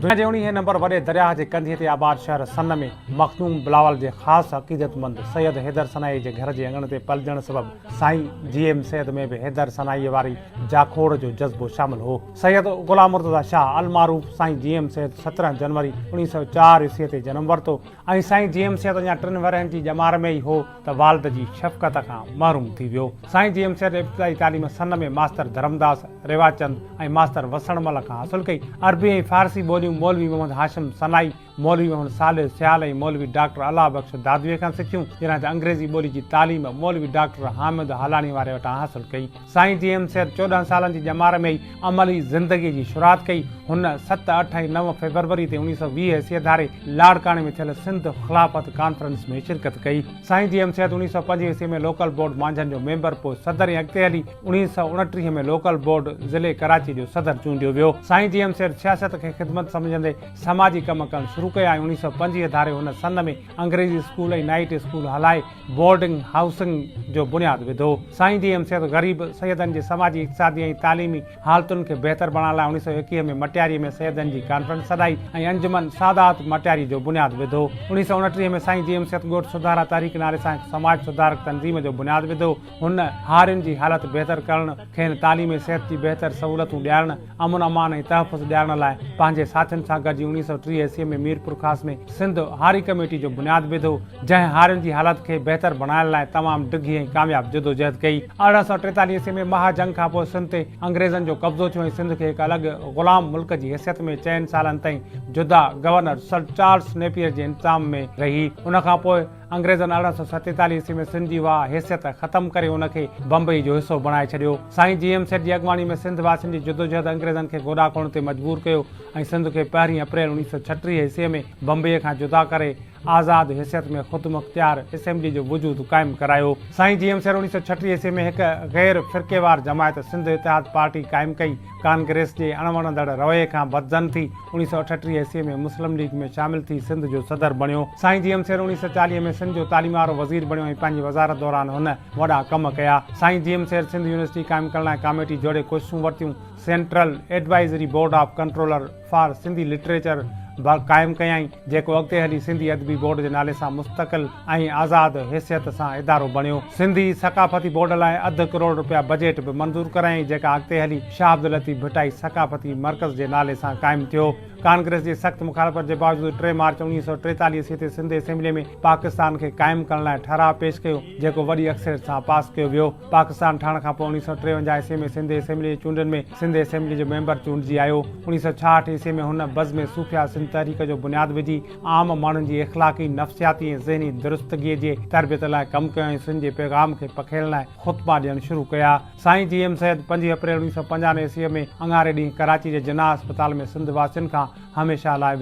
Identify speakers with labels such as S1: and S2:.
S1: दुनिया जे 19 नंबर वॾे दरिया जे कंधे ते आबाद शहर सन में मखदूम बिलावल जे ख़ासि अक़ीदतमंद सैयद हैदर सनाई जे घर जे अंगण ते पलजण सबबि साईं GM सैयद में बि हैदर सनाई वारी जाखोड़ जो जज़्बो शामिल हो। सैयद गुलाम मुर्तज़ा शाह अलमारूफ साईं GM सैयद 17 जनवरी 1904 ईस्वी ते जनम वरितो ऐं साईं GM सैयद अञा 3 वरहनि जी ॼमार में ई हो त वालिद जी शफ़क़त खां महरूम थी वियो। साईं GM सैयद इब्तिदाई तालीम सन में मास्टर धर्मदास रेवाचंद ऐं मास्टर वसणमल खां हासिल कई। अरबी ऐं फारसी ॿोलियूं मौलवी मोहम्मद हाशिम सनाई, मौलवी मोहम्मद सालिह सियाल ऐं मौलवी डॉक्टर अल्लाह बख्श दादवीअ खां सिखियूं, जॾहिं त अंग्रेज़ी ॿोली जी तालीम मौलवी डॉक्टर हामिद हालानी वारे वटां हासिल कई। साईं GM सैयद 14 सालनि जी ॼमार में ई अमली ज़िंदगीअ जी शुरूआत कई। हुन 7, 8 ऐं 9 फरवरी ते 1920 ईस्वी धारे लाड़काणे में थियल सिंध ख़िलाफ़त कॉन्फ्रेंस में शिरकत कई। साईं GM सैयद 1905 ईस्वी में लोकल बोर्ड मांझनि जो मेंबर, पोइ सदर ऐं अॻिते हली 1929 में लोकल बोर्ड ज़िले कराची जो सदर चूंडियो वियो। साईं GM सैयद सियासत खे ख़िदमत समझंदे समाजी कम करणु शुरू कया। 1925 धारे हुन सन में अंग्रेज़ी स्कूल ऐं नाइट स्कूल हलाए बोर्डिंग हाउसिंग जो बुनियादु विधो। साईं GM सैयद ग़रीब सैयदनि जे समाजी, इक़्तिसादी ऐं तालीमी हालतुनि खे बहितर बणाइण लाइ 1921 में मटियारी में सैयदनि जी कॉन्फ्रेंस सॾाई ऐं अंजुमन सादात मटियारी जो बुनियादु विधो। 1929 में साईं GM सैयद ॻोठ सुधारा तहरीक नाले सां समाज सुधारक तंज़ीम जो बुनियादु विधो। हुन हारियुनि जी हालत बहितर करणु, खेनि तालीम सिहत जी बहितर सहूलतूं ॾियारणु, अमन अमान ऐं तहफ़ुज़ ॾियारण लाइ पंहिंजे साथियुनि सां गॾिजी 1930 ईस्वी में मीरपुर ख़ास में सिंध हारी कमेटी जो बुनियादु विधो, जंहिं हारियुनि जी हालत खे बहितर बणाइण लाइ तमामु ॾिघी ऐं कामयाबु जदोजहद कई। 1843 ईस्वी में महाजंग खां पोइ सिंध ते अंग्रेज़नि जो कब्ज़ो थियो ऐं सिंध खे हिकु अलॻि ग़ुलाम मुल्क जी हैसियत में 4 सालनि ताईं जुदा गवर्नर सर चार्ल्स नेपियर जे इंतज़ाम में रही। उन खां पोइ अंग्रेज़नि 1847 ईस्वी में सिंध जी उहा हैसियत ख़तमु करे उनखे बम्बई जो हिसो बणाए छॾियो। साईं GM सैयद जी अॻुवाणी में सिंध वासियुनि जी जदोजहद अंग्रेज़नि खे गोॾा खोण ते मजबूर कयो ऐं सिंध खे 1 अप्रैल 1936 ईस्वी में बम्बई खां जुदा करे आज़ाद हैसियत में ख़ुदि मुख़्तियार असेंबली जो वजूद क़ाइमु करायो। साईं GM सैयद 1936 ईस्वी में हिकु गैर फ़िरक़ेवार जमायत सिंध इतिहाद पार्टी क़ाइमु कई। कांग्रेस जे अणवणंदड़ रवैये खां बदज़न थी 1938 ईस्वी में मुस्लिम लीग में शामिल थी सिंध जो सदर बणियो। साईं GM सैयद 1940 में सिंध जो तालीम वारो वज़ीर बणियो ऐं पंहिंजी वज़ारत दौरान हुन वॾा कम कया। साईं GM सैयद सिंध यूनिवर्सिटी क़ाइमु करण लाइ कमेटी जोड़े कोशिशूं वरितियूं। Central advisory board of controller for Sindhi literature क़ाइमु कयईं, जेको अॻिते हली सिंधी अदबी बोर्ड जे नाले सां मुस्तक़िल ऐं आज़ाद हैसियत सां इदारो बणियो। सिंधी सक़ाफ़ती बोर्ड लाइ $2 करोड़ रुपया बजेट बि मंज़ूर करायईं, जेका अॻिते हली शाह अब्दुल लतीफ़ भुटाई सक़ाफ़ती मर्कज़ जे नाले सां क़ाइमु थियो। कांग्रेस जे सख़्त मुखालफ़त जे बावजूदि 3 मार्च 1943 ईस्वी ते सिंध असेंबली में पाकिस्तान खे क़ाइमु करण लाइ ठराव पेश कयो, जेको वॾी अक्सरियत सां पास कयो वियो। पाकिस्तान ठहण खां पोइ 1953 ईस्वी में सिंध असेंबली जी चूंडनि में सिंध असेंबली जो मेंबर चूंडिजी आयो। 1966 ईस्वी में हुन बज़्म सूफ़िया सिंध तहरीक जो बुनियादु विझी आम माण्हुनि जी इख़्लाक़ी, नफ़्सियाती ऐं ज़हनी दुरुस्तगीअ जे तरबियत लाइ कमु कयो ऐं सिंध जे पैगाम खे पखेड़ण लाइ ख़ुतबा ॾियणु शुरू कया। साईं GM सैयद 5 अप्रैल 1995 ईस्वी में अंगारे ॾींहुं कराची जे जिन्ना अस्पताल में सिंध वासियुनि खां हमेशह लाइ